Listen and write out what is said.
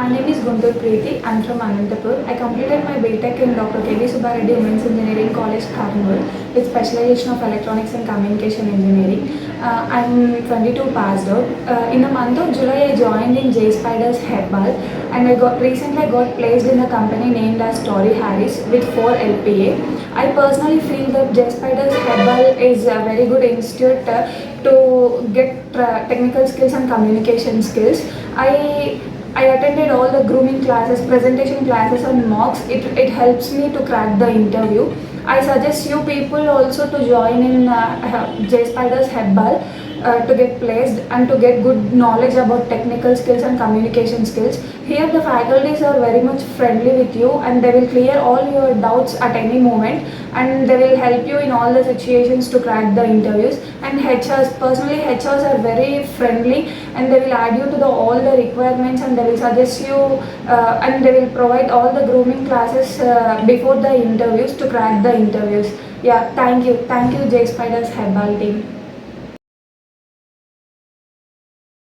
My name is GUNTOOR PREETHI. I'm from Anantapur. I completed my BTech in Dr. K.V. Subbareddy Women's Engineering College, Karnool, with specialization of Electronics and Communication Engineering. I'm 22 passed out. In the month of July, I joined in JSpiders Hebbal, and recently got placed in a company named as Tory Harris with 4 LPA. I personally feel that JSpiders Hebbal is a very good institute to get technical skills and communication skills. I attended all the grooming classes, presentation classes and mocks. It helps me to crack the interview. I suggest you people also to join in JSpiders Hebbal to get placed and to get good knowledge about technical skills and communication skills. Here the faculties are very much friendly with you and they will clear all your doubts at any moment, and they will help you in all the situations to crack the interviews. And HRs are very friendly, and they will add you to all the requirements, and they will suggest you and they will provide all the grooming classes before the interviews to crack the interviews. Yeah, thank you JSpiders Hebbal team.